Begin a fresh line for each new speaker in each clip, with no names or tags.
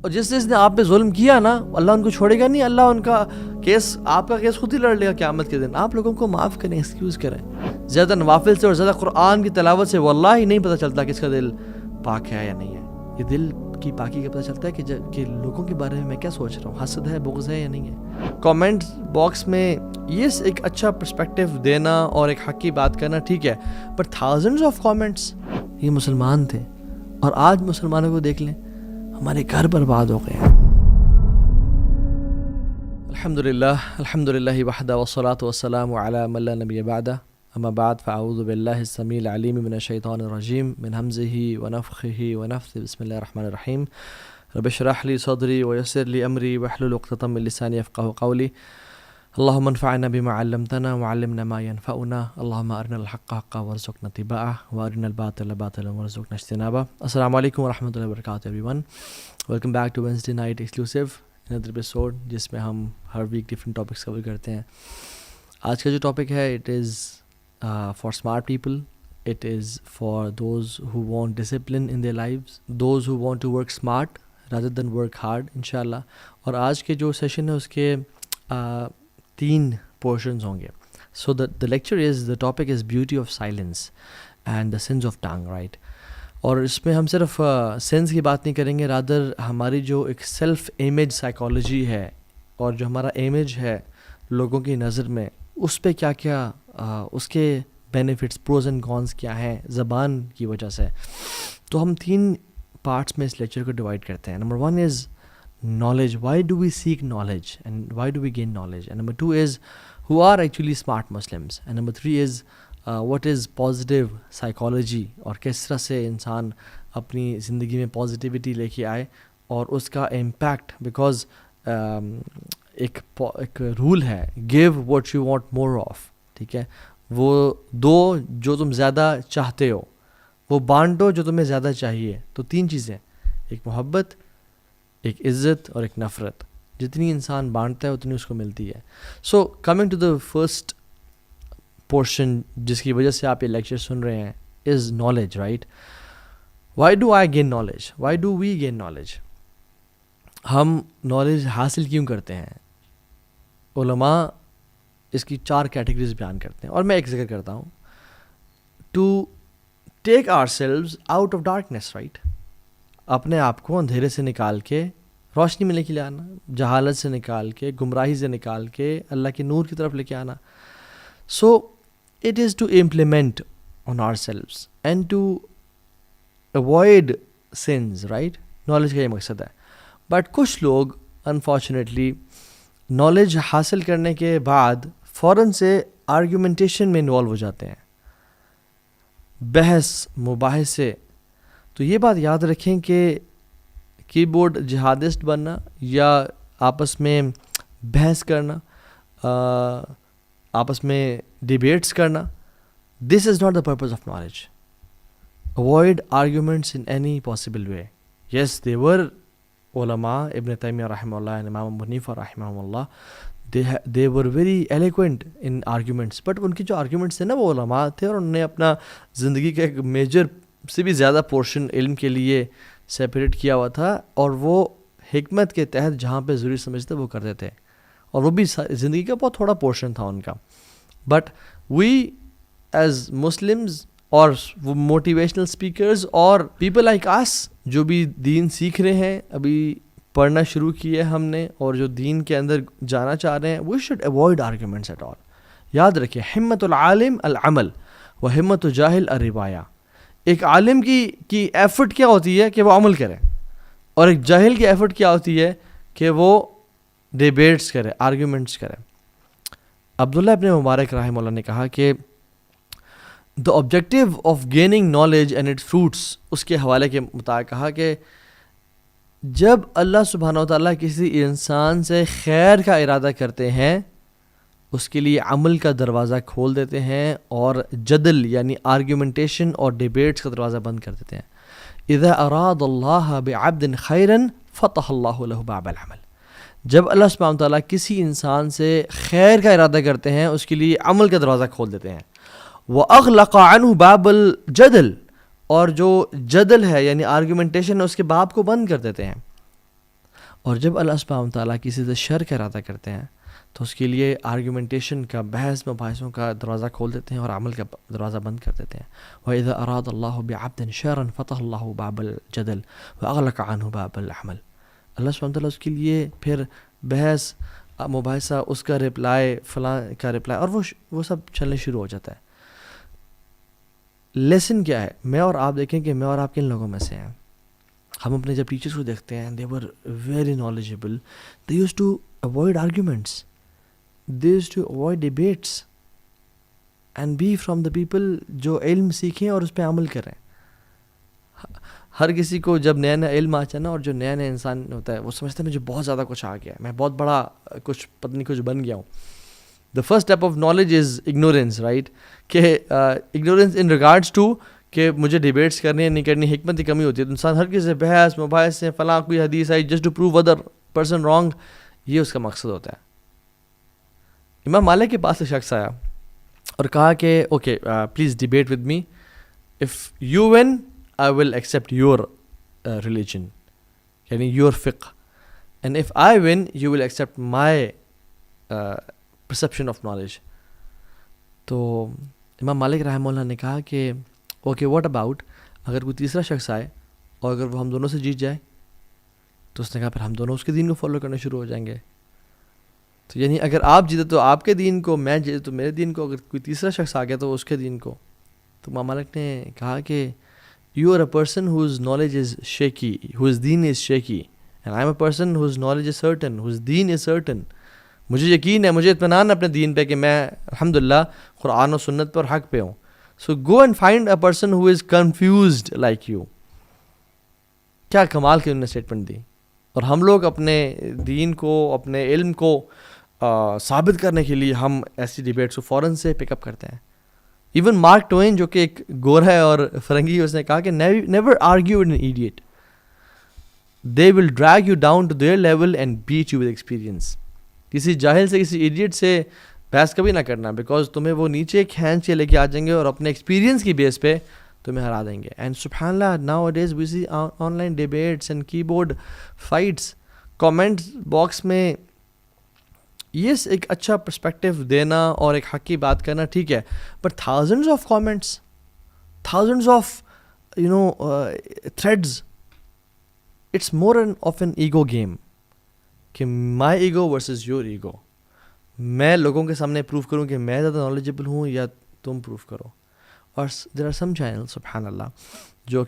اور جس نے آپ پہ ظلم کیا نا، اللہ ان کو چھوڑے گا نہیں، اللہ ان کا کیس، آپ کا کیس خود ہی لڑ لے گا قیامت کے دن. آپ لوگوں کو معاف کریں، ایکسکیوز کریں. زیادہ نوافل سے اور زیادہ قرآن کی تلاوت سے واللہ ہی نہیں پتہ چلتا کس کا دل پاک ہے یا نہیں ہے. یہ دل کی پاکی کا پتہ چلتا ہے کہ لوگوں کے بارے میں میں کیا سوچ رہا ہوں، حسد ہے، بغض ہے یا نہیں ہے. کامنٹ باکس میں یہ ایک اچھا پرسپیکٹیو دینا اور ایک حق کی بات کرنا ٹھیک ہے، بٹ تھاؤزنڈز آف کامنٹس. یہ مسلمان تھے اور آج مسلمانوں کو دیکھ لیں، ہمارے گھر برباد ہو گئے ہیں. الحمدللہ وحدہ والصلاة والسلام علی من لا نبی بعدہ، اما بعد فاعوذ باللہ السمیع العلیم من الشیطان الرجیم من ہمزہ ونفخہ ونفثہ. بسم اللہ الرحمن الرحیم. رب اشرح لی صدری ویسر لی امری واحلل عقدۃ من لسانی یفقہوا قولی. اللہم انفعنا بما علمتنا وعلمنا ما ينفعنا. اللہم ارنا الحق حقا وارزقنا اتباعہ وارنا الباطل باطلا وارزقنا اجتنابہ. السلام علیکم ورحمۃ اللہ وبرکاتہ everyone. Welcome back to Wednesday night exclusive another episode جس میں ہم ہر ویک ڈفرینٹ ٹاپکس کور کرتے ہیں. آج کا جو ٹاپک ہے it is for smart people. It is for those who want discipline in their lives, those who want to work smart rather than work hard انشاءاللہ. اور آج کے جو سیشن ہے اس کے 3 پورشنز ہوں گے. سو the lecture is, the topic is beauty of silence and the sins of tongue, right? اور اس میں ہم صرف سینس کی بات نہیں کریں گے، رادر ہماری جو ایک سیلف امیج سائیکالوجی ہے اور جو ہمارا امیج ہے لوگوں کی نظر میں، اس پہ کیا کیا اس کے بینیفٹس، پروز اینڈ کونس کیا ہیں زبان کی وجہ سے. تو ہم 3 پارٹس میں اس لیکچر کو ڈیوائڈ کرتے ہیں. Number 1 is knowledge. Why do we seek knowledge and why do we gain knowledge? And number 2 is who are actually smart Muslims. And number 3 is what is positive psychology اور کس طرح سے انسان اپنی زندگی میں پازیٹیوٹی لے کے آئے اور اس کا امپیکٹ. بیکاز ایک رول ہے give what you want more of. ٹھیک ہے، وہ دو جو تم زیادہ چاہتے ہو، وہ بانٹو جو تمہیں زیادہ چاہیے. تو 3 چیزیں، ایک محبت، ایک عزت اور ایک نفرت. جتنی انسان بانٹتا ہے اتنی اس کو ملتی ہے. So coming to the first portion جس کی وجہ سے آپ یہ لیکچر سن رہے ہیں is knowledge, right? Why do I gain knowledge? Why do we gain knowledge? ہم نالج حاصل کیوں کرتے ہیں؟ علماء اس کی 4 کیٹیگریز بیان کرتے ہیں اور میں ایک ذکر کرتا ہوں. To take ourselves out of darkness, right? اپنے آپ کو اندھیرے سے نکال کے روشنی میں لے کے آنا، جہالت سے نکال کے، گمراہی سے نکال کے اللہ کے نور کی طرف لے کے آنا. So it is to implement on ourselves and to avoid sins, right? Knowledge کا یہ مقصد ہے. بٹ کچھ لوگ انفارچونیٹلی نالج حاصل کرنے کے بعد فوراً سے آرگیومنٹیشن میں انوالو ہو جاتے ہیں، بحث مباحثے. تو یہ بات یاد رکھیں کہ کی بورڈ جہادسٹ بننا یا آپس میں بحث کرنا، آپس میں ڈیبیٹس کرنا، this is not the purpose of knowledge. Avoid arguments in any possible way. Yes there were علماء، ابن تیمیہ رحمہ اللہ، امام ابو حنیفہ رحمہ اللہ، they were very eloquent in arguments. But ان کی جو آرگیومنٹس تھے نا وہ علماء تھے اور انہوں نے اپنا زندگی کا ایک میجر سے بھی زیادہ پورشن علم کے لیے سیپریٹ کیا ہوا تھا، اور وہ حکمت کے تحت جہاں پہ ضروری سمجھتے وہ کرتے تھے، اور وہ بھی زندگی کا بہت تھوڑا پورشن تھا ان کا. بٹ وی ایز مسلمز اور وہ موٹیویشنل اسپیکرز اور پیپل لائک اس جو بھی دین سیکھ رہے ہیں، ابھی پڑھنا شروع کیا ہے ہم نے، اور جو دین کے اندر جانا چاہ رہے ہیں، we should avoid arguments at all. یاد رکھیں، ہمت العالم العمل و ہمت الجاہل الروایہ. ایک عالم کی ایفرٹ کیا ہوتی ہے کہ وہ عمل کرے، اور ایک جاہل کی ایفرٹ کیا ہوتی ہے کہ وہ ڈیبیٹس کرے، آرگیومنٹس کرے. عبداللہ ابن مبارک رحمہ اللہ نے کہا کہ the objective of gaining knowledge and its fruits, اس کے حوالے کے مطابق کہا کہ جب اللہ سبحانہ و تعالیٰ کسی انسان سے خیر کا ارادہ کرتے ہیں، اس کے لیے عمل کا دروازہ کھول دیتے ہیں اور جدل یعنی آرگیومنٹیشن اور ڈیبیٹس کا دروازہ بند کر دیتے ہیں. اذا اراد اللہ بعبد خیرا فتح اللہ له باب العمل. جب اللہ سبحانہ و تعالیٰ کسی انسان سے خیر کا ارادہ کرتے ہیں، اس کے لیے عمل کا دروازہ کھول دیتے ہیں. وَأَغْلَقَ عَنْهُ بَابَ الْجَدَلِ، اور جو جدل ہے یعنی آرگیومنٹیشن ہے اس کے باب کو بند کر دیتے ہیں. اور جب اللہ سبحانہ تعالیٰ کسی سے شر کا ارادہ کرتے ہیں تو اس کے لیے آرگیومنٹیشن کا، بحث مباحثوں کا دروازہ کھول دیتے ہیں اور عمل کا دروازہ بند کر دیتے ہیں. وَإِذَا أَرَادَ اللَّهُ بِعَبْدٍ شَرًّا فَتَحَ اللَّهُ بَابَ الْجَدَلِ وَأَغْلَقَ عَنْهُ بَابَ الْعَمَلِ. اللہ سبحانہ تعالیٰ اس کے لیے پھر بحث مباحثہ، اس کا رپلائی، فلاں کا رپلائی، اور وہ سب چلنے شروع ہو جاتا ہے. لیسن کیا ہے؟ میں اور آپ دیکھیں کہ میں اور آپ کن لوگوں میں سے ہیں. ہم اپنے جب ٹیچرس کو دیکھتے ہیں، they were very knowledgeable, they used to avoid arguments, they used to avoid debates and be from the people جو علم سیکھیں اور اس پہ عمل کریں. ہر کسی کو جب نیا نیا علم آتا ہے نا، اور جو نیا نیا انسان ہوتا ہے وہ سمجھتا ہے مجھے بہت زیادہ کچھ آ گیا ہے، میں بہت بڑا کچھ پتہ نہیں کچھ بن گیا ہوں. The first step of knowledge is ignorance, right? کہ ignorance in regards to کہ مجھے ڈیبیٹس کرنی ہے نہیں کرنی، حکمت کی کمی ہوتی ہے. تو انسان ہر کسی سے بحث مباحث سے، فلاں کوئی حدیث آئی just to prove other person wrong, یہ اس کا مقصد ہوتا ہے. امام مالک کے پاس ایک شخص آیا اور کہا کہ okay please debate with me, if you one I will accept your religion یعنی یور فقہ، and if I one you will accept my perception of knowledge. تو امام مالک رحمہ اللہ نے کہا کہ اوکے واٹ اباؤٹ اگر کوئی تیسرا شخص آئے اور اگر وہ ہم دونوں سے جیت جائے؟ تو اس نے کہا پھر ہم دونوں اس کے دین کو فالو کرنا شروع ہو جائیں گے. تو یعنی اگر آپ جیتے تو آپ کے دین کو، میں جیتے تو میرے دین کو، اگر کوئی تیسرا شخص آ گیا تو اس کے دین کو. تو امام مالک نے کہا کہ you are a person whose knowledge is shaky, whose دین is shaky, and I am a person whose knowledge is certain, whose دین از سرٹن. مجھے یقین ہے، مجھے اطمینان ہے اپنے دین پہ کہ میں الحمدللہ قرآن و سنت پر حق پہ ہوں. So go and find a person who is confused like you. کیا کمال کی انہوں نے اسٹیٹمنٹ دی. اور ہم لوگ اپنے دین کو، اپنے علم کو ثابت کرنے کے لیے ہم ایسی ڈیبیٹس کو فوراً سے پک اپ کرتے ہیں. ایون مارک ٹوین جو کہ ایک گورا ہے اور فرنگی، اس نے کہا کہ never argue with an idiot. They will drag you down to their level and beat you with experience. کسی جاہل سے، کسی ایڈیٹ سے بحث کبھی نہ کرنا، بیکاز تمہیں وہ نیچے کھینچ کے لے کے آ جائیں گے اور اپنے ایکسپیرینس کی بیس پہ تمہیں ہرا دیں گے. اینڈ سبحان اللہ now it is we see online debates and keyboard fights. Comment box میں یس ایک اچھا پرسپیکٹیو دینا اور ایک حق کی بات کرنا ٹھیک ہے، but thousands of comments, thousands of threads, it's more of an ego game کہ my ego versus your ego. میں لوگوں کے سامنے پروف کروں کہ میں زیادہ نالجبل ہوں یا تم پروف کرو. اور دیر آر سم چینل سبحان اللہ جو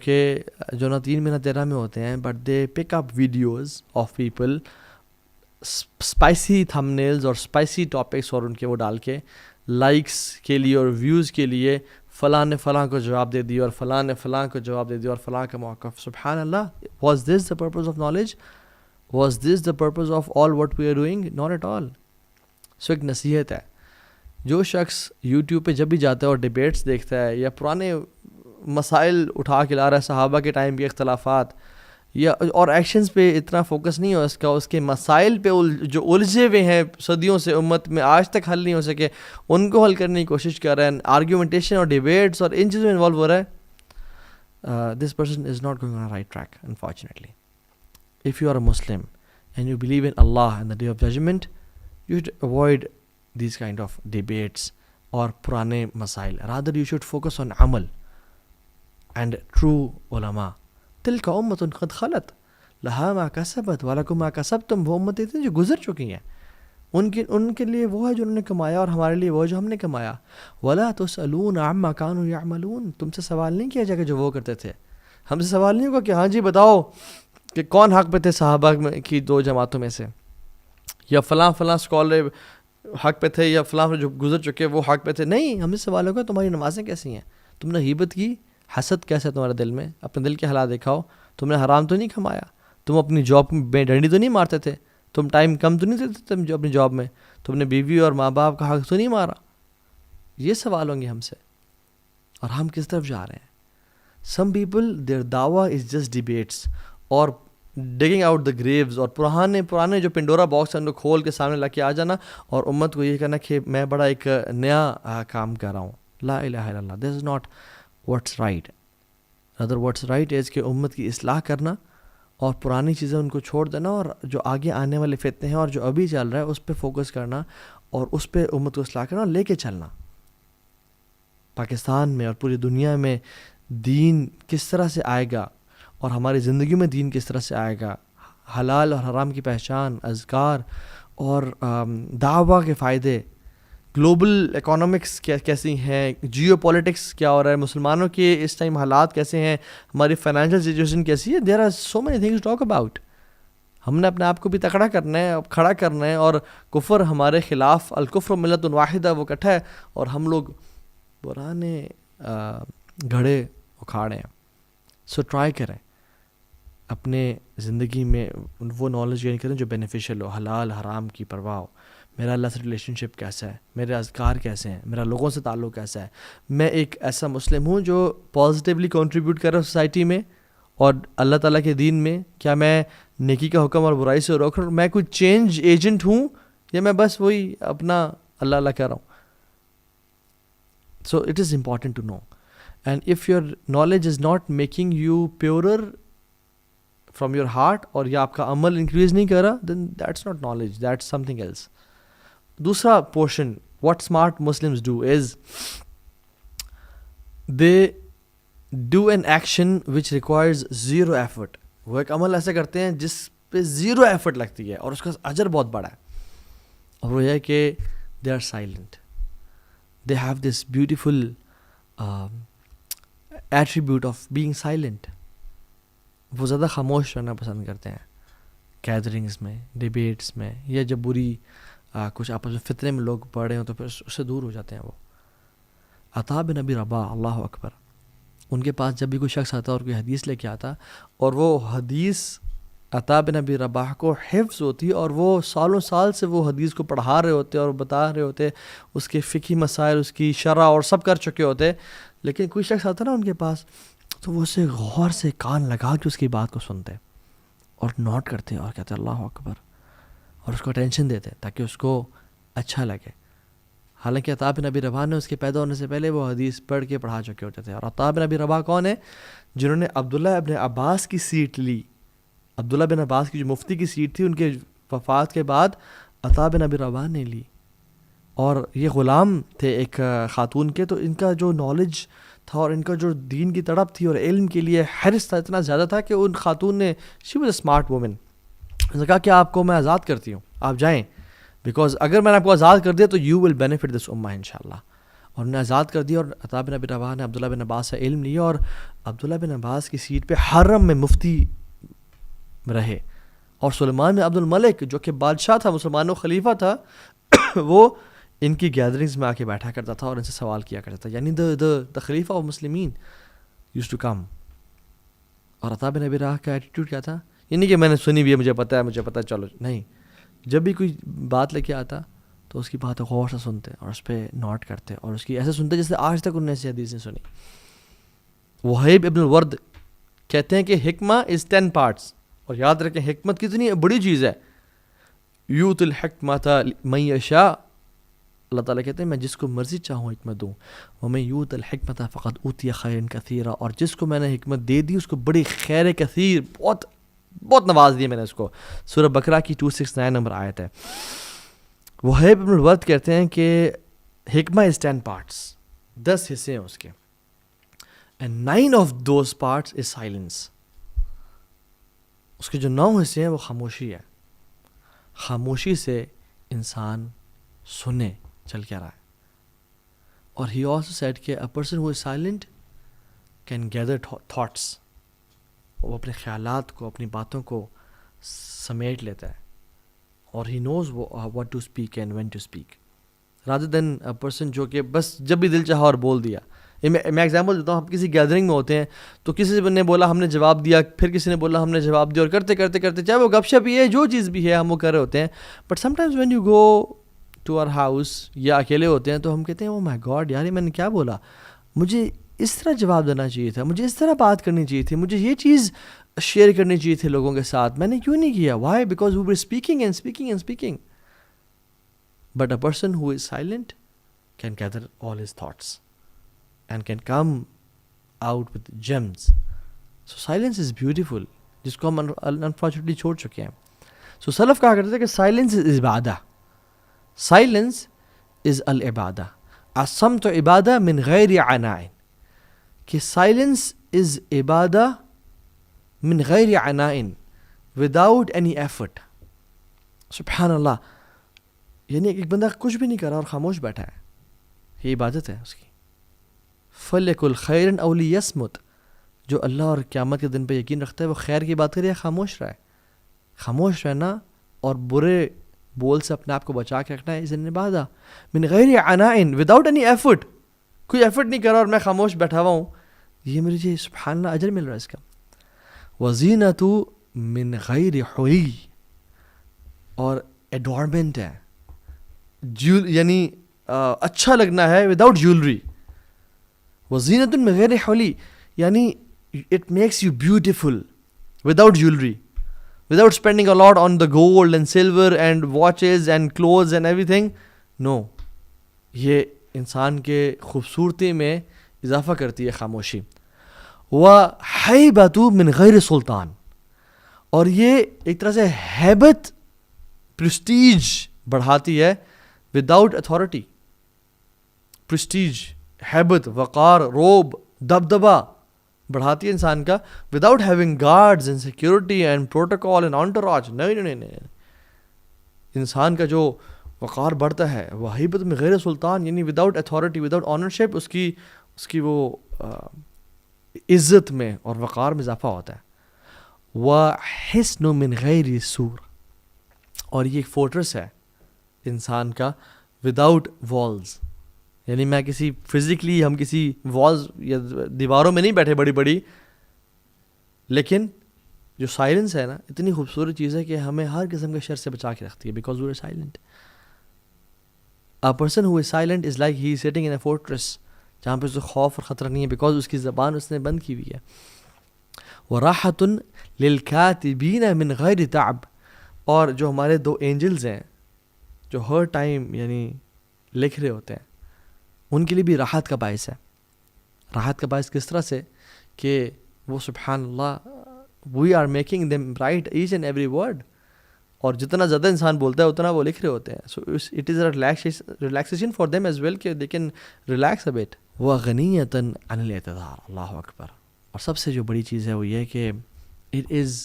نہ 3 میں نہ 13 میں ہوتے ہیں، but they pick up videos of people, spicy thumbnails اور اسپائسی ٹاپکس، اور ان کے وہ ڈال کے لائکس کے لیے اور ویوز کے لیے فلاں نے فلاں کو جواب دے دیا اور فلاں نے فلاں کو جواب دے دیا اور فلاں کا موقف. سبحان اللہ. Was this the purpose of knowledge? Was this the purpose of all what we are doing? Not at all. So ایک نصیحت ہے، جو شخص یوٹیوب پہ جب بھی جاتا ہے اور ڈیبیٹس دیکھتا ہے یا پرانے مسائل اٹھا کے لا رہا ہے، صحابہ کے ٹائم کے اختلافات، یا اور ایکشنز پہ اتنا فوکس نہیں ہو اس کے مسائل پہ جو الجھے ہوئے ہیں صدیوں سے امت میں آج تک حل نہیں ہو سکے، ان کو حل کرنے کی کوشش کر رہا ہے، آرگیومنٹیشن اور ڈیبیٹس اور ان چیزوں میں انوالو ہو رہا ہے، this person is not going on right track unfortunately. If you are a Muslim and you believe in Allah and the day of judgment, you should avoid these kind of debates اور پرانے مسائل. rather you should focus on عمل and true علماء. تلک امت قد خلت لہا ما کسبت ولکم ما کسبتم. وہ امتیں تھیں جو گزر چکی ہیں، ان کے لیے وہ ہے جو انہوں نے کمایا اور ہمارے لیے وہ جو ہم نے کمایا. ولا تسألون عما كانوا يعملون. تم سے سوال نہیں کیا جائے گا جو وہ کرتے تھے. ہم سے سوال نہیں ہوگا کہ ہاں جی بتاؤ کہ کون حق پہ تھے صحابہ کی 2 جماعتوں میں سے، یا فلاں اسکالر حق پہ تھے، یا فلاں جو گزر چکے وہ حق پہ تھے. نہیں، ہم سے سوال ہوگا تمہاری نمازیں کیسی ہیں، تم نے غیبت کی، حسد کیسا ہے تمہارے دل میں، اپنے دل کے حالات دکھاؤ. تم نے حرام تو نہیں کھمایا، تم اپنی جاب میں ڈنڈی تو نہیں مارتے تھے، تم ٹائم کم تو نہیں دیتے تم جو اپنی جاب میں، تم نے بیوی اور ماں باپ کا حق تو نہیں مارا. یہ سوال ہوں گے ہم سے. اور ہم کس طرف جا رہے ہیں؟ سم پیپل دیر دعویٰ از جسٹ ڈیبیٹس اور ڈگنگ آؤٹ دا گریوز، اور پرانے جو پنڈورا باکس ہیں ان کو کھول کے سامنے لا کے آ جانا اور امت کو یہ کہنا کہ میں بڑا ایک نیا کام کر رہا ہوں. لا الہ الا اللہ. This is not what's right. Other what's right is کہ امت کی اصلاح کرنا اور پرانی چیزیں ان کو چھوڑ دینا, اور جو آگے آنے والے فتنے ہیں اور جو ابھی چل رہا ہے اس پہ فوکس کرنا, اور اس پہ امت کو اصلاح کرنا اور لے کے چلنا. پاکستان میں اور پوری دنیا میں دین کس طرح سے آئے گا اور ہماری زندگی میں دین کس طرح سے آئے گا, حلال اور حرام کی پہچان, اذکار اور دعویٰ کے فائدے, گلوبل اکانومکس کیسی ہیں, جیو پولیٹکس کیا ہو رہا ہے, مسلمانوں کے اس ٹائم حالات کیسے ہیں, ہماری فائنینشیل سچویشن کیسی ہے, there are so many things talk about. ہم نے اپنے آپ کو بھی تکڑا کرنا ہے, کھڑا کرنا ہے, اور کفر ہمارے خلاف, الکفر ملت واحدہ, وہ کٹھا ہے, اور ہم لوگ پرانے گھڑے اکھاڑے ہیں. سو ٹرائی کریں اپنے زندگی میں وہ نالج گین کریں جو بینیفیشیل ہو, حلال حرام کی پرواہ ہو. میرا اللہ سے ریلیشن شپ کیسا ہے, میرے اذکار کیسے ہیں, میرا لوگوں سے تعلق کیسا ہے, میں ایک ایسا مسلم ہوں جو پازیٹیولی کنٹریبیوٹ کر رہا ہوں سوسائٹی میں اور اللہ تعالیٰ کے دین میں. کیا میں نیکی کا حکم اور برائی سے روک رہا ہوں, میں کوئی چینج ایجنٹ ہوں, یا میں بس وہی اپنا اللہ اللہ کہہ رہا ہوں. So it is important to know, and if your knowledge is not making you purer from your heart, اور یہ آپ کا عمل انکریز نہیں کر رہا, then that's not knowledge, that's something else. دوسرا portion what smart Muslims do is they do an action which requires zero effort. وہ ایک عمل ایسے کرتے ہیں جس پہ زیرو ایفرٹ لگتی ہے اور اس کا اجر بہت بڑا ہے, اور وہ یہ ہے کہ they are silent. They have this beautiful attribute of being silent. وہ زیادہ خاموش رہنا پسند کرتے ہیں گیدرنگز میں, ڈیبیٹس میں, یا جب بری کچھ آپس میں فتنے میں لوگ پڑے ہوں تو پھر اس سے دور ہو جاتے ہیں. وہ عطا بن ابی رباح, اللہ اکبر, ان کے پاس جب بھی کوئی شخص آتا اور کوئی حدیث لے کے آتا اور وہ حدیث عطا بن ابی رباح کو حفظ ہوتی اور وہ سالوں سال سے وہ حدیث کو پڑھا رہے ہوتے اور بتا رہے ہوتے, اس کے فقہی مسائل, اس کی شرح اور سب کر چکے ہوتے, لیکن کوئی شخص آتا نا ان کے پاس تو وہ اسے غور سے کان لگا کے اس کی بات کو سنتے اور نوٹ کرتے اور کہتے اللہ اکبر, اور اس کو اٹینشن دیتے تاکہ اس کو اچھا لگے. حالانکہ عطا بن ابی رباح نے اس کے پیدا ہونے سے پہلے وہ حدیث پڑھ کے پڑھا چکے ہوتے تھے. اور عطا بن ابی رباح کون ہے؟ جنہوں نے عبداللہ ابن عباس کی سیٹ لی. عبداللہ بن عباس کی جو مفتی کی سیٹ تھی ان کے وفات کے بعد عطا بن ابی رباح نے لی, اور یہ غلام تھے ایک خاتون کے. تو ان کا جو نالج تھا اور ان کا جو دین کی تڑپ تھی اور علم کے لیے حرص تھا اتنا زیادہ تھا کہ ان خاتون نے, she was a smart woman, نے کہا کہ آپ کو میں آزاد کرتی ہوں, آپ جائیں, بیکاز اگر میں نے آپ کو آزاد کر دیا تو یو ول بینیفٹ دس امہ انشاءاللہ. اور انہیں آزاد کر دیا, اور عطا بن ابی رباح نے عبداللہ بن عباس سے علم لیا, اور عبداللہ بن عباس کی سیٹ پہ حرم میں مفتی رہے. اور سلیمان بن عبد الملک جو کہ بادشاہ تھا, مسلمانوں خلیفہ تھا, وہ ان کی گیدرنگز میں آ کے بیٹھا کرتا تھا اور ان سے سوال کیا کرتا تھا. یعنی the خلیفہ آف مسلمین used to come. اور عطا بن ابی رباح کا ایٹیٹیوڈ کیا تھا؟ یہ نہیں کہ میں نے سنی بھی ہے, مجھے پتہ ہے چلو, نہیں. جب بھی کوئی بات لے کے آتا تو اس کی بات غور سے سنتے اور اس پہ نوٹ کرتے, اور اس کی ایسے سنتے جیسے آج تک انہوں نے ایسی حدیث نہیں سنی. وہیب ابن الورد کہتے ہیں کہ حکمہ از 10 parts, اور یاد رکھیں حکمت کتنی بڑی چیز ہے. یوت الحکمۃ من یشاء, اللہ تعالیٰ کہتے ہیں میں جس کو مرضی چاہوں حکمت دوں. ومن یوت الحکمۃ فقد اوتی خیرا کثیرا, اور جس کو میں نے حکمت دے دی اس کو بڑی خیر کثیر, بہت بہت نواز دی میں نے اس کو. سورہ بقرہ کی 269 نمبر آیت ہے. وہیب ابن الورد کہتے ہیں کہ حکمہ از 10 parts, 10 حصے ہیں اس کے, and 9 of those parts is silence. اس کے جو 9 حصے ہیں وہ خاموشی ہے. خاموشی سے انسان سنے چل کیا رہا ہے. اور he also said کہ a person who is silent can gather thoughts. وہ اپنے خیالات کو, اپنی باتوں کو سمیٹ لیتا ہے, اور he knows what to speak and when to speak, rather than a person جو کہ بس جب بھی دل چاہا اور بول دیا. میں ایگزامپل دیتا ہوں, ہم کسی گیدرنگ میں ہوتے ہیں تو کسی نے بولا ہم نے جواب دیا, پھر کسی نے بولا ہم نے جواب دیا, اور کرتے کرتے کرتے چاہے وہ گپ شپ ہی ہے, جو چیز بھی ہے ہم وہ کر رہے ہوتے ہیں. But sometimes when you go to our house یا اکیلے ہوتے ہیں تو ہم کہتے ہیں او مائی گاڈ یار, میں نے کیا بولا, مجھے اس طرح جواب دینا چاہیے تھا, مجھے اس طرح بات کرنی چاہیے تھی, مجھے یہ چیز شیئر کرنی چاہیے تھی لوگوں کے ساتھ, میں نے کیوں نہیں کیا. Why? Because we were speaking and speaking and speaking. But a person who is silent can gather all his thoughts and can come out with gems. So silence is beautiful. جس کو ہم انفارچونیٹلی چھوڑ چکے ہیں. سو سلف کہا کرتے تھے کہ سائلنس از عبادہ, سائلنس از العبادہ, الصمت عبادہ من غیر عناء, کہ سائلنس از عبادہ من غیر عناء, وداؤٹ اینی ایفرٹ. سبحان اللہ, یعنی ایک بندہ کچھ بھی نہیں کر رہا اور خاموش بیٹھا ہے, یہ عبادت ہے اس کی. فَلْيَقُلْ خَيْرًا أَوْ لِيَصْمُتْ, جو اللہ اور قیامت کے دن پہ یقین رکھتا ہے وہ خیر کی بات کرے یا خاموش رہے. خاموش رہنا اور برے بول سے اپنے آپ کو بچا کے رکھنا ہے از عبادہ من غیر عناء, وداؤٹ اینی ایفرٹ. کوئی ایفرٹ نہیں کر رہا اور میں خاموش بیٹھا ہوا ہوں, یہ میرے جی سبحان اللہ اجر مل رہا ہے اس کا. وَزِینَةُ من غیر حلی, اور ایڈورنمنٹ ہے, یعنی اچھا لگنا ہے وداؤٹ جیولری. وزینۃ من غیر حلی, یعنی it makes you beautiful without jewelry, without spending a lot on the gold and silver and watches and clothes and everything. No, یہ انسان کے خوبصورتی میں اضافہ کرتی ہے خاموشی. وَحَيْبَةُ مِنْ غَيْرِ سُلطان, اور یہ ایک طرح سے ہیبت, پرسٹیج بڑھاتی ہے وداؤٹ اتھارٹی. پرسٹیج, ہیبت, وقار, روب, دبدبا بڑھاتی ہے انسان کا without having guards and security and protocol and entourage. نہیں, انسان کا جو وقار بڑھتا ہے وہ ہیبت میں غیر سلطان, یعنی وداؤٹ اتھارٹی, وداؤٹ آنرشپ, اس کی وہ عزت میں اور وقار میں اضافہ ہوتا ہے. وَحِسْنُ مِنْ غَيْرِ سُور, اور یہ ایک فورٹرس ہے انسان کا وداؤٹ والز. یعنی میں کسی فزیکلی ہم کسی والز یا دیواروں میں نہیں بیٹھے بڑی بڑی, لیکن جو سائلنس ہے نا اتنی خوبصورت چیز ہے کہ ہمیں ہر قسم کے شر سے بچا کے رکھتی ہے, because we are silent. A person who is silent is like he is sitting in a fortress, جہاں پہ اسے خوف اور خطرہ نہیں ہے, بیکاز اس کی زبان اس نے بند کی ہوئی ہے. وَرَاحَةٌ لِلْكَاتِبِينَ مِنْ غَيْرِ تَعْبٍ, اور جو ہمارے 2 اینجلز ہیں جو ہر ٹائم یعنی لکھ رہے ہوتے ہیں, ان کے لیے بھی راحت کا باعث ہے. راحت کا باعث کس طرح سے کہ وہ سبحان اللہ we are making them write each and every word, اور جتنا زیادہ انسان بولتا ہے اتنا وہ لکھ رہے ہوتے ہیں. So it is a relaxation for them as well کہ they can relax a bit. وَغَنِيَّةً عَنِ الْاعْتِذَارِ, اللہ اکبر. اور سب سے جو بڑی چیز ہے وہ یہ کہ it is,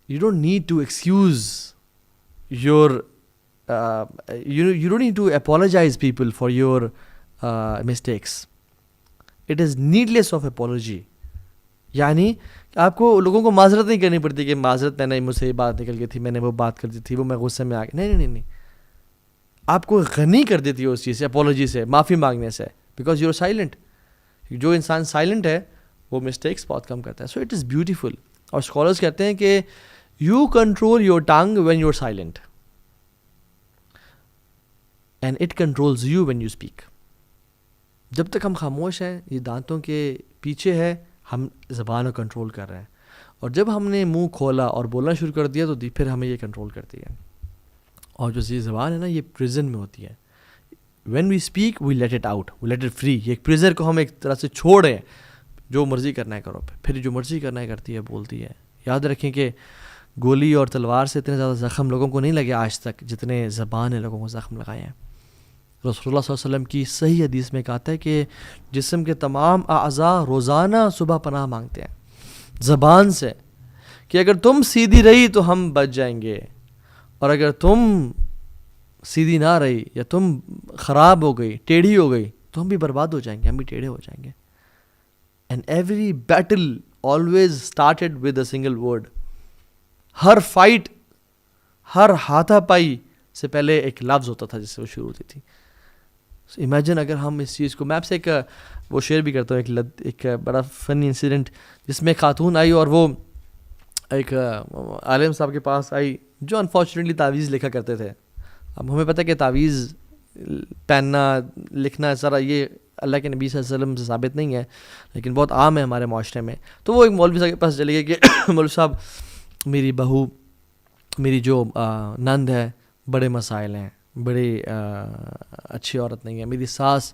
you don't need to excuse your you don't need to apologize people for your mistakes. It is needless of apology. یعنی آپ کو لوگوں کو معذرت نہیں کرنی پڑتی کہ معذرت میں نے مجھ سے یہ بات نکل گئی تھی, میں نے وہ بات کر دی تھی, وہ میں غصے میں آ گیا. نہیں, آپ کو غنی کر دیتی ہے اس چیز سے, اپولوجی سے, معافی مانگنے سے, بیکاز یو آر سائلنٹ. جو انسان سائلنٹ ہے وہ مسٹیکس بہت کم کرتا ہے. So it is beautiful. اور اسکالرس کہتے ہیں کہ you control your tongue when you are silent, and it controls you when you speak. جب تک ہم خاموش ہیں, یہ دانتوں کے پیچھے ہے, ہم زبان کو کنٹرول کر رہے ہیں, اور جب ہم نے منہ کھولا اور بولنا شروع کر دیا تو پھر ہمیں یہ کنٹرول کرتی ہے. اور جو یہ زبان ہے نا یہ پریزن میں ہوتی ہے. when we speak we let it out, we let it free. یہ ایک پریزر کو ہم ایک طرح سے چھوڑ رہے ہیں, جو مرضی کرنا ہے کرو, پھر جو مرضی کرنا ہے کرتی ہے, بولتی ہے. یاد رکھیں کہ گولی اور تلوار سے اتنے زیادہ زخم لوگوں کو نہیں لگے آج تک جتنے زبان نے لوگوں کو زخم لگائے ہیں. رسول اللہ صلی اللہ علیہ وسلم کی صحیح حدیث میں کہتا ہے کہ جسم کے تمام اعضاء روزانہ صبح پناہ مانگتے ہیں زبان سے, کہ اگر تم سیدھی رہی تو ہم بچ جائیں گے, اور اگر تم سیدھی نہ رہی یا تم خراب ہو گئی, ٹیڑھی ہو گئی, تو ہم بھی برباد ہو جائیں گے, ہم بھی ٹیڑھے ہو جائیں گے. And every battle always started with a single word. ہر فائٹ, ہر ہاتھا پائی سے پہلے ایک لفظ ہوتا تھا جس سے وہ شروع ہوتی تھی. امیجن اگر ہم اس چیز کو, میں آپ سے ایک وہ شیئر بھی کرتا ہوں, ایک بڑا فنی انسیڈنٹ, جس میں خاتون آئی اور وہ ایک عالم صاحب کے پاس آئی جو انفارچونیٹلی تعویذ لکھا کرتے تھے. اب ہمیں پتہ کہ تعویذ پہننا لکھنا ذرا یہ اللہ کے نبی صلی اللہ علیہ وسلم سے ثابت نہیں ہے, لیکن بہت عام ہے ہمارے معاشرے میں. تو وہ ایک مولوی صاحب کے پاس چلے گئے کہ مولوی صاحب میری بہو, میری جو نند ہے, بڑے مسائل ہیں, بڑی اچھی عورت نہیں ہے, میری ساس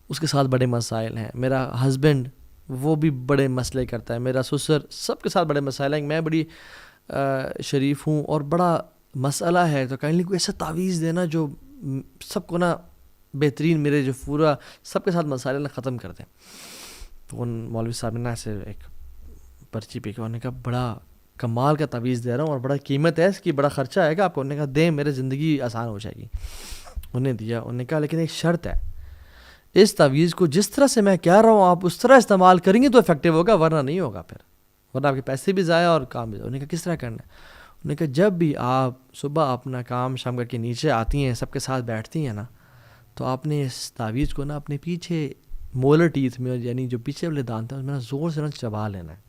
اس کے ساتھ بڑے مسائل ہیں, میرا ہسبینڈ وہ بھی بڑے مسئلے کرتا ہے. میرا سسر سب کے ساتھ بڑے مسائل ہیں. میں بڑی شریف ہوں اور بڑا مسئلہ ہے تو کائنڈلی کوئی ایسا تعویذ دینا جو سب کو نا بہترین میرے جو پورا سب کے ساتھ مسائل نا ختم کر دیں. تو ان مولوی صاحب نے نا ایسے ایک پرچی پہ کیا, انہوں نے کہا بڑا کمال کا تعویذ دے رہا ہوں اور بڑا قیمت ہے اس کی, بڑا خرچہ آئے گا آپ کو. انہوں نے کہا دیں, میرے زندگی آسان ہو جائے گی. انہوں نے دیا. انہوں نے کہا لیکن ایک شرط ہے, اس تعویذ کو جس طرح سے میں کہہ رہا ہوں آپ اس طرح استعمال کریں گے تو افیکٹو ہوگا, ورنہ نہیں ہوگا, پھر ورنہ آپ کے پیسے بھی ضائع اور کام بھی ضائع. انہوں نے کہا کس طرح کرنا ہے؟ انہوں نے کہا جب بھی آپ صبح اپنا کام شام کر کے نیچے آتی ہیں, سب کے ساتھ بیٹھتی ہیں نا, تو آپ نے اس تعویذ کو نا اپنے پیچھے مولر ٹیتھ میں, یعنی جو پیچھے والے دانت ہیں اس میں نا زور سے نا چبا لینا ہے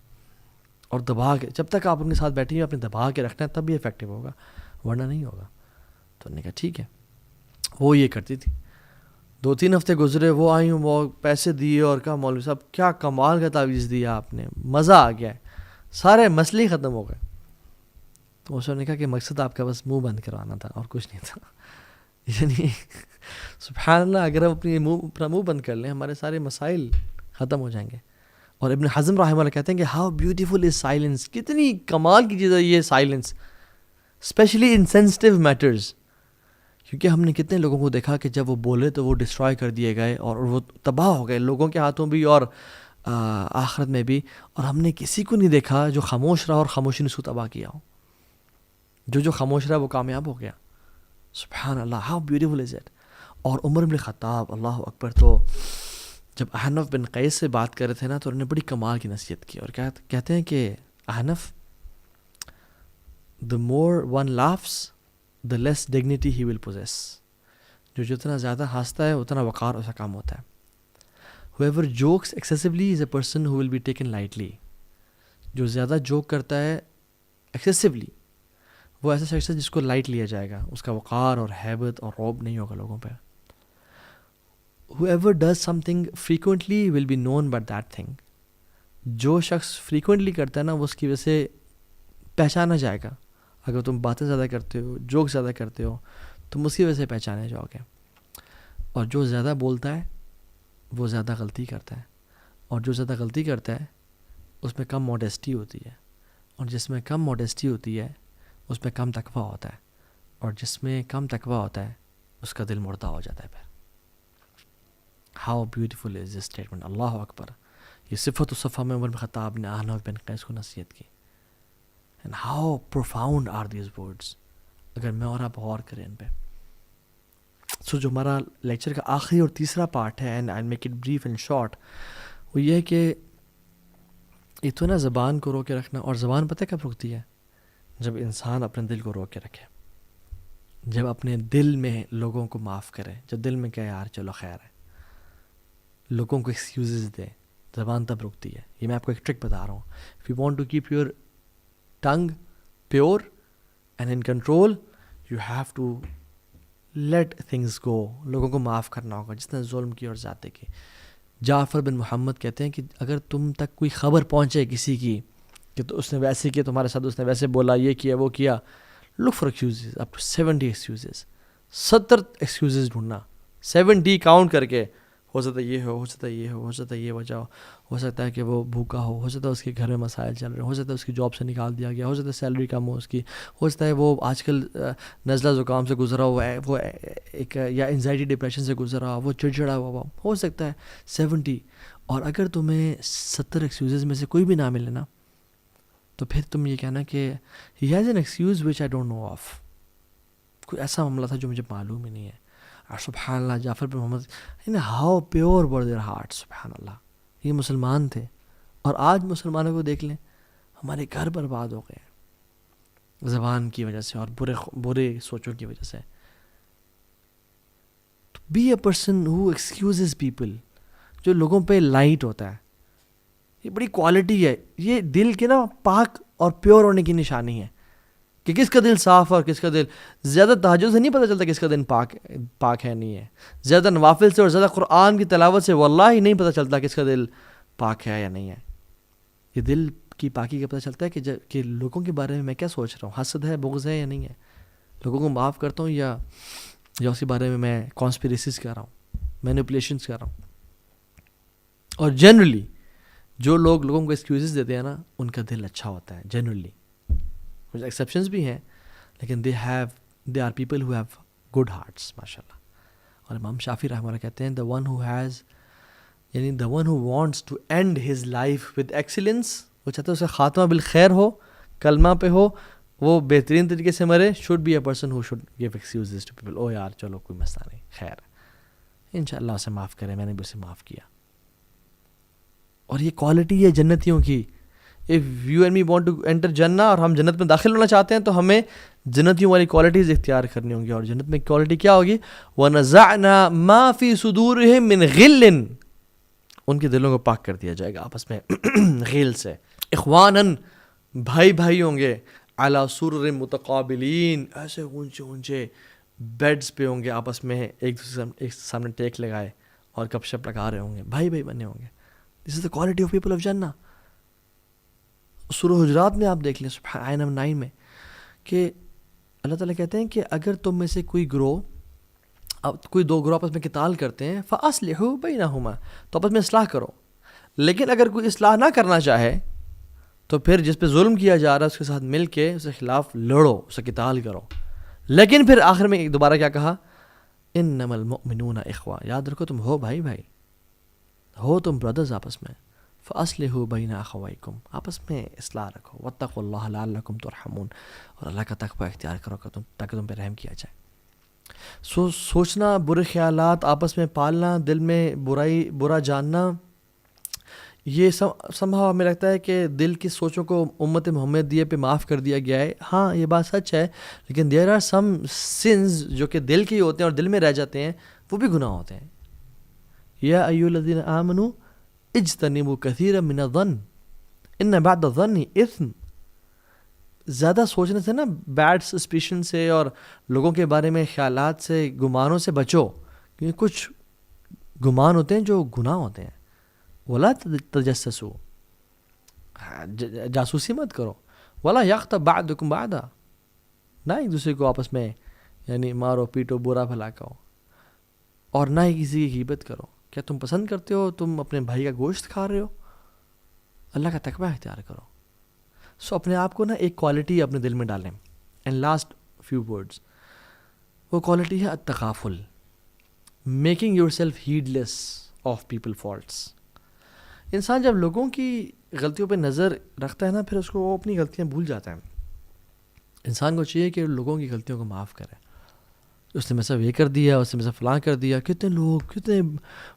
اور دبا کے, جب تک آپ ان کے ساتھ بیٹھی ہیں اپنے دبا کے رکھنا ہے, تب بھی افیکٹو ہوگا, ورنہ نہیں ہوگا. تو انہوں نے کہا ٹھیک ہے. وہ یہ کرتی تھی. 2-3 ہفتے گزرے, وہ آئی ہوں, وہ پیسے دیے اور کہا مولوی صاحب کیا کمال کا تعویذ دیا آپ نے, مزہ آ گیا ہے, سارے مسئلے ختم ہو گئے. تو اس نے کہا کہ مقصد آپ کا بس منہ بند کروانا تھا اور کچھ نہیں تھا. یعنی سبحان اللہ, اگر ہم اپنا منہ بند کر لیں ہمارے سارے مسائل ختم ہو جائیں گے. اور ابن حزم رحمہ اللہ کہتے ہیں کہ ہاؤ بیوٹیفل از سائلنس, کتنی کمال کی چیز ہے یہ silence, especially in sensitive matters. کیونکہ ہم نے کتنے لوگوں کو دیکھا کہ جب وہ بولے تو وہ ڈسٹرائے کر دیے گئے اور وہ تباہ ہو گئے, لوگوں کے ہاتھوں بھی اور آخرت میں بھی. اور ہم نے کسی کو نہیں دیکھا جو خاموش رہا اور خاموشی نے اس کو تباہ کیا ہو. جو خاموش رہا وہ کامیاب ہو گیا. سبحان اللہ, ہاؤ بیوٹیفل از اٹ. اور عمر بن خطاب, اللہ اکبر, تو جب احنف بن قیس سے بات کر رہے تھے نا تو انہوں نے بڑی کمال کی نصیحت کی اور کہتے ہیں کہ احنف, the more one laughs the less dignity he will possess. جو جتنا زیادہ ہنستا ہے اتنا وقار اس کا کام ہوتا ہے. whoever jokes excessively is a person who will be taken lightly. جو زیادہ جوک کرتا ہے excessively وہ ایسا شخص ہے جس کو لائٹ لیا جائے گا, اس کا وقار اور ہیبت اور روب نہیں ہوگا لوگوں پہ. whoever does something frequently will be known by that thing. جو شخص frequently کرتا ہے نا وہ اس کی وجہ سے پہچانا جائے گا. اگر تم باتیں زیادہ کرتے ہو, جوک زیادہ کرتے ہو, تم اس کی وجہ سے پہچانے جاؤ گے. اور جو زیادہ بولتا ہے وہ زیادہ غلطی کرتا ہے, اور جو زیادہ غلطی کرتا ہے اس میں کم موڈیسٹی ہوتی ہے, اور جس میں کم موڈیسٹی ہوتی ہے اس میں کم تقویٰ ہوتا ہے, اور جس میں کم تقویٰ ہوتا ہے اس کا دل مردہ ہو جاتا ہے. پھر how beautiful is this statement, اللہ اکبر. یہ صفت و صفحہ میں عمر بن خطاب نے احنف بن قیس کو نصیحت کی. And how profound are these words, اگر میں اور آپ غور کریں ان پہ. سو جو ہمارا لیکچر کا آخری اور تیسرا پارٹ ہے, and I make it brief and short, وہ یہ ہے کہ ایک تو نا زبان کو روک کے رکھنا. اور زبان پتہ کب رکتی ہے؟ جب انسان اپنے دل کو روک کے رکھے, جب اپنے دل میں لوگوں کو معاف کرے, جب دل میں کہے یار چلو خیر ہے, لوگوں کو ایکسکیوزز دے, زبان تب رکتی ہے. یہ میں آپ کو ایک ٹرک بتا رہا ہوں. If you want to keep your tongue pure and in control, you have to let things go. لوگوں کو معاف کرنا ہوگا جس نے ظلم کی اور زیادتی کی. جعفر بن محمد کہتے ہیں کہ اگر تم تک کوئی خبر پہنچے کسی کی کہ تو اس نے ویسے کیا تمہارے ساتھ, اس نے ویسے بولا, یہ کیا وہ کیا, look for excuses, up to 70 excuses. 70 excuses ڈھونڈنا, 70 کاؤنٹ کر کے. ہو سکتا ہے یہ ہو سکتا ہے یہ ہو سکتا ہے یہ وجہ ہو سکتا ہے کہ وہ بھوکا ہو سکتا ہے اس کے گھر میں مسائل چل رہے ہو سکتا ہے اس کی جاب سے نکال دیا گیا, ہو سکتا ہے سیلری کم ہو اس کی, ہو سکتا ہے وہ آج کل نزلہ زکام سے گزرا ہوا ہے, وہ ایک یا انزائٹی ڈپریشن سے گزرا ہوا, وہ چڑچڑا ہوا ہو سکتا ہے 70. اور اگر تمہیں 70 ایکسکیوزز میں سے کوئی بھی نہ ملے نا, تو پھر تم یہ کہنا کہ he has an excuse which I don't know of. کوئی ایسا معاملہ تھا جو مجھے معلوم ہی نہیں ہے. اور سبحان اللہ, جعفر بن محمد, how pure were their hearts, سبحان اللہ. یہ مسلمان تھے. اور آج مسلمانوں کو دیکھ لیں, ہمارے گھر برباد ہو گئے زبان کی وجہ سے اور برے سوچوں کی وجہ سے. be a person who excuses people, جو لوگوں پہ لائٹ ہوتا ہے. یہ بڑی کوالٹی ہے, یہ دل کے نا پاک اور پیور ہونے کی نشانی ہے کہ کس کا دل صاف اور کس کا دل. زیادہ تہجد سے نہیں پتہ چلتا کس کا دل پاک ہے نہیں ہے. زیادہ نوافل سے اور زیادہ قرآن کی تلاوت سے واللہ ہی نہیں پتہ چلتا کس کا دل پاک ہے یا نہیں ہے. یہ دل کی پاکی کا پتہ چلتا ہے کہ لوگوں کے بارے میں کیا سوچ رہا ہوں, حسد ہے, بغض ہے یا نہیں ہے, لوگوں کو معاف کرتا ہوں یا اس کے بارے میں کانسپیریسیز کر رہا ہوں, مینیپولیشنز کر رہا ہوں. اور جنرلی جو لوگوں کو ایکسکیوزز دیتے ہیں نا ان کا دل اچھا ہوتا ہے جنرلی. کچھ ایکسیپشنز بھی ہیں لیکن they are people who have good hearts ماشاء اللہ. اور امام شافعی رحمہ اللہ کہتے ہیں the one who wants to end his life with excellence, وہ چاہتا ہے اسے خاتمہ بالخیر ہو, کلمہ پہ ہو, وہ بہترین طریقے سے مرے, should be a person who should give excuses to people. یار چلو کوئی مسئلہ نہیں, خیر انشاءاللہ اسے معاف کرے, میں نے بھی اسے معاف کیا. اور یہ کوالٹی ہے جنتیوں کی. if you and me want to enter جنہ, اور ہم جنت میں داخل ہونا چاہتے ہیں تو ہمیں جنتیوں والی کوالٹیز اختیار کرنی ہوں گی. اور جنت میں کوالٹی کیا ہوگی؟ وَنَزَعْنَا مَا فِي صُدُورِهِم مِّن غِلٍّ, ان کے دلوں کو پاک کر دیا جائے گا آپس میں غیل سے. اخواناً, بھائی ہوں گے, علی سرر متقابلین, ایسے اونچے بیڈز پہ ہوں گے, آپس میں ایک دوسرے ایک سامنے ٹیک لگائے اور گپ شپ لگا رہے ہوں گے, بھائی بنے ہوں گے. This is the quality of people of جنہ. سورہ حجرات میں آپ دیکھ لیں آیت نمبر 9 میں کہ اللہ تعالیٰ کہتے ہیں کہ اگر تم میں سے کوئی دو گروہ آپس میں قتال کرتے ہیں فَأَصْلِحُوا بَيْنَهُمَا, تو آپس میں اصلاح کرو. لیکن اگر کوئی اصلاح نہ کرنا چاہے تو پھر جس پہ ظلم کیا جا رہا ہے اس کے ساتھ مل کے اس کے خلاف لڑو, اسے قتال کرو. لیکن پھر آخر میں دوبارہ کیا کہا؟ اِنَّمَا الْمُؤْمِنُونَ اِخْوَةٌ, یاد رکھو تم ہو بھائی ہو, تم بردرز آپس میں. فَأَصْلِحُوا بَيْنَ أَخَوَيْكُمْ, آپس میں اصلاح رکھو. وَاتَّقُوا اللَّهَ لَعَلَّكُمْ تُرْحَمُونَ, اور اللہ کا تقوی اختیار کرو تاکہ تم پہ رحم کیا جائے. سوچنا, برے خیالات آپس میں پالنا, دل میں برا جاننا, یہ سمجھا ہمیں لگتا ہے کہ دل کی سوچوں کو امت محمدیہ پہ معاف کر دیا گیا ہے. ہاں یہ بات سچ ہے, لیکن دیر آر سم سنز جو کہ دل کے ہی ہوتے ہیں اور دل میں رہ جاتے ہیں, وہ بھی گناہ ہوتے ہیں. یا ایھا الذین آمنوا اجتنبوا کثیرا من الظن ان بعد الظن اثم. زیادہ سوچنے سے نا, بیڈ سسپیشن سے اور لوگوں کے بارے میں خیالات سے, گمانوں سے بچو, کیونکہ کچھ گمان ہوتے ہیں جو گناہ ہوتے ہیں. ولا تجسسوا, جاسوسی مت کرو. ولا یغتب بعضکم بعضا, نہ ایک دوسرے کو آپس میں یعنی مارو پیٹو, برا بھلا کہو, اور نہ ہی کسی کی غیبت کرو. کیا تم پسند کرتے ہو تم اپنے بھائی کا گوشت کھا رہے ہو؟ اللہ کا تقوی اختیار کرو. سو اپنے آپ کو نا ایک کوالٹی اپنے دل میں ڈالیں. اینڈ لاسٹ فیو ورڈز, وہ کوالٹی ہے التغافل, making yourself heedless of people faults. انسان جب لوگوں کی غلطیوں پہ نظر رکھتا ہے نا, پھر اس کو وہ اپنی غلطیاں بھول جاتا ہے. انسان کو چاہیے کہ لوگوں کی غلطیوں کو معاف کرے. اس نے میں سے یہ کر دیا, اس نے میں سے فلاں کر دیا. کتنے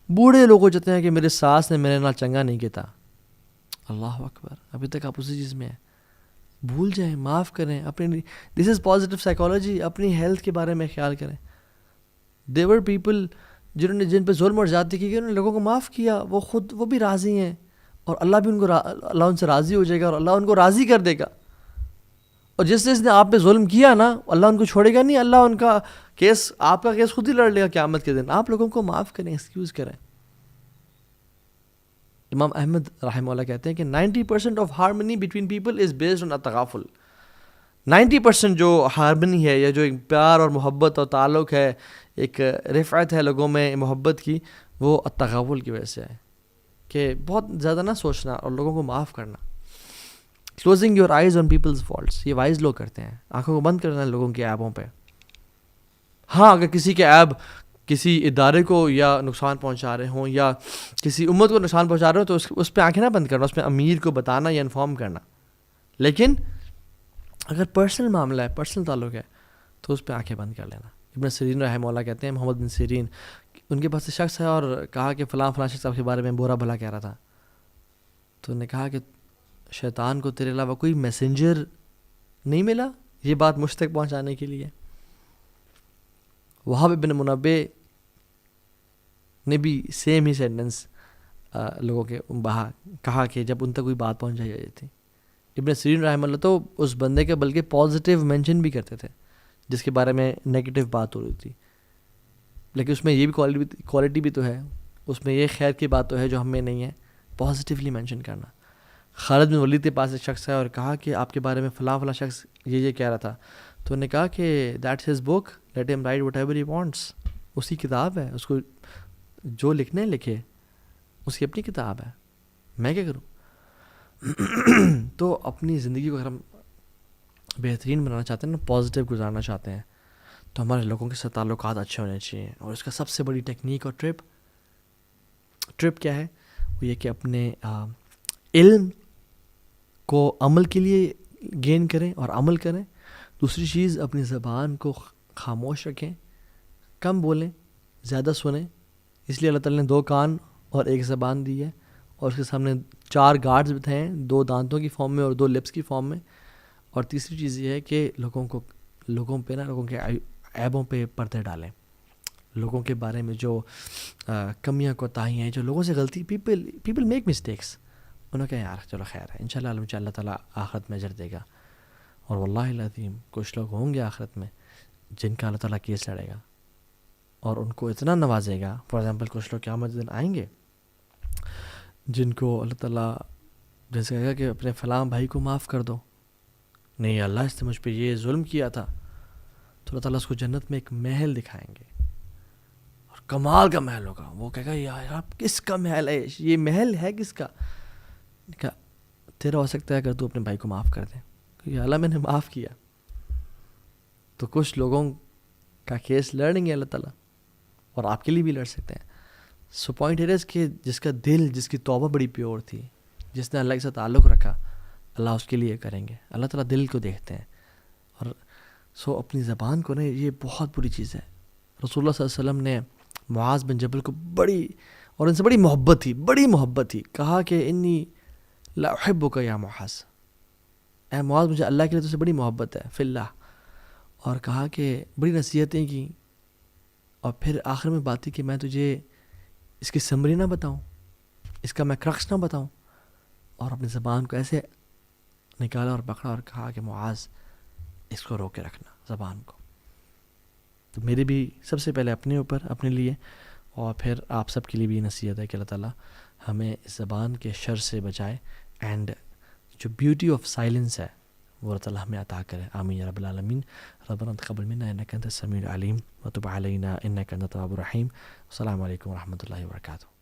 بوڑھے لوگ ہو جاتے ہیں کہ میرے ساس نے میرے نال چنگا نہیں کیتا. اللہ اکبر, ابھی تک آپ اسی چیز میں ہیں. بھول جائیں, معاف کریں. اپنی دس از پازیٹیو سائیکالوجی. اپنی ہیلتھ کے بارے میں خیال کریں. دیور پیپل جن پہ ظلم اور زیادتی کی, انہوں نے لوگوں کو معاف کیا, وہ بھی راضی ہیں, اور اللہ ان سے راضی ہو جائے گا, اور اللہ ان کو راضی کر دے گا. اور جس نے آپ پہ ظلم کیا نا, اللہ ان کو چھوڑے گا نہیں. اللہ ان کا کیس, آپ کا کیس خود ہی لڑ لے گا قیامت کے دن. آپ لوگوں کو معاف کریں, ایکسکیوز کریں. امام احمد رحمہ اللہ کہتے ہیں کہ 90% of harmony between people is based on التغافل. 90% جو ہارمنی ہے, یا جو ایک پیار اور محبت اور تعلق ہے, ایک رفعت ہے لوگوں میں محبت کی, وہ التغافل کی وجہ سے ہے. کہ بہت زیادہ نہ سوچنا اور لوگوں کو معاف کرنا. Closing your eyes on people's faults, یہ وائز لوگ کرتے ہیں. آنکھوں کو بند کرنا لوگوں کے عیبوں پہ. ہاں اگر کسی کے عیب کسی ادارے کو یا نقصان پہنچا رہے ہوں, یا کسی امت کو نقصان پہنچا رہے ہوں, تو اس پہ آنکھیں نہ بند کرنا, اس پہ امیر کو بتانا یا انفارم کرنا. لیکن اگر پرسنل معاملہ ہے, پرسنل تعلق ہے, تو اس پہ آنکھیں بند کر لینا. ابن سیرین رحمہ اللہ کہتے ہیں, محمد بن سیرین, ان کے پاس شخص ہے اور کہا کہ فلاں شخص آپ کے بارے میں برا بھلا کہہ رہا تھا. تو انہوں نے کہا کہ شیطان کو تیرے علاوہ کوئی میسنجر نہیں ملا یہ بات مجھ تک پہنچانے کے لیے. وہاب بن منبع نے بھی سیم ہی سینٹنس لوگوں کے کہا کہ جب ان تک کوئی بات پہنچائی جاتی تھی. ابن سیرین رحمہ اللہ تو اس بندے کے بلکہ پازیٹیو مینشن بھی کرتے تھے جس کے بارے میں نیگیٹو بات ہو رہی تھی, لیکن اس میں یہ بھی کوالٹی بھی تو ہے, اس میں یہ خیر کی بات تو ہے جو ہم میں نہیں ہے, پازیٹیولی مینشن کرنا. خالد بن ولید کے پاس ایک شخص ہے اور کہا کہ آپ کے بارے میں فلاں شخص یہ کہہ رہا تھا. تو انہوں نے کہا کہ that's his book, let him write whatever he wants. اس کی کتاب ہے, اس کو جو لکھنے لکھے, اس کی اپنی کتاب ہے, میں کیا کروں. تو اپنی زندگی کو اگر ہم بہترین بنانا چاہتے ہیں نا، پازیٹیو گزارنا چاہتے ہیں، تو ہمارے لوگوں کے ساتھ تعلقات اچھے ہونے چاہیے. اور اس کا سب سے بڑی ٹیکنیک اور ٹرپ کیا ہے؟ وہ یہ کہ اپنے علم کو عمل کے لیے گین کریں اور عمل کریں. دوسری چیز، اپنی زبان کو خاموش رکھیں، کم بولیں، زیادہ سنیں. اس لیے اللہ تعالیٰ نے 2 کان اور 1 زبان دی ہے، اور اس کے سامنے 4 گارڈز بتائے ہیں، 2 دانتوں کی فارم میں اور 2 لپس کی فارم میں. اور تیسری چیز یہ ہے کہ لوگوں کے عیبوں پہ پردے ڈالیں. لوگوں کے بارے میں جو کمیاں کوتاہیاں ہیں، جو لوگوں سے غلطی، پیپل میک مسٹیکس، انہوں کہا یار چلو خیر ہے، انشاءاللہ اللہ تعالیٰ آخرت میں اجر دے گا. اور واللہ العظیم کچھ لوگ ہوں گے آخرت میں جن کا اللہ تعالیٰ کیس لڑے گا اور ان کو اتنا نوازے گا. فار ایگزامپل کچھ لوگ قیامت دن آئیں گے جن کو اللہ تعالیٰ جیسے کہے گا کہ اپنے فلاں بھائی کو معاف کر دو، نہیں اللہ اس نے مجھ پہ یہ ظلم کیا تھا، تو اللہ تعالیٰ اس کو جنت میں ایک محل دکھائیں گے، اور کمال کا محل ہوگا. وہ کہے گا یار آپ کس کا محل ہے، یہ محل ہے کس کا؟ کہا تیرا ہو سکتا ہے اگر تو اپنے بھائی کو معاف کر دیں. کہ اللہ میں نے معاف کیا. تو کچھ لوگوں کا کیس لڑ لیں گے اللہ تعالیٰ، اور آپ کے لیے بھی لڑ سکتے ہیں. سو پوائنٹ ہے کہ جس کا دل، جس کی توبہ بڑی پیور تھی، جس نے اللہ کے ساتھ تعلق رکھا، اللہ اس کے لیے کریں گے. اللہ تعالیٰ دل کو دیکھتے ہیں. اور سو اپنی زبان کو نا، یہ بہت بری چیز ہے. رسول اللہ صلی اللہ علیہ وسلم نے معاذ بن جبل کو اور ان سے بڑی محبت تھی، کہا کہ انی لا احبک یا معاذ، اے معاذ مجھے اللہ کے لیے تو سے بڑی محبت ہے فی اللہ. اور کہا کہ بڑی نصیحتیں کی، اور پھر آخر میں بات تھی کہ میں تجھے اس کی سمری نہ بتاؤں، اس کا میں کرکس نہ بتاؤں. اور اپنی زبان کو ایسے نکالا اور پکڑا اور کہا کہ معاذ اس کو روک کے رکھنا زبان کو. تو میری بھی سب سے پہلے اپنے اوپر، اپنے لیے، اور پھر آپ سب کے لیے بھی نصیحت ہے کہ اللہ تعالیٰ ہمیں اس زبان کے شر سے بچائے، اینڈ جو بیوٹی آف سائلنس ہے وہ اللہ تعالیٰ ہمیں عطا کرے. آمین یا رب العالمین. ربنا تقبل منا انک انت السمیع العلیم وتب علینا انک انت التواب الرحیم. السلام علیکم ورحمۃ اللہ وبرکاتہ.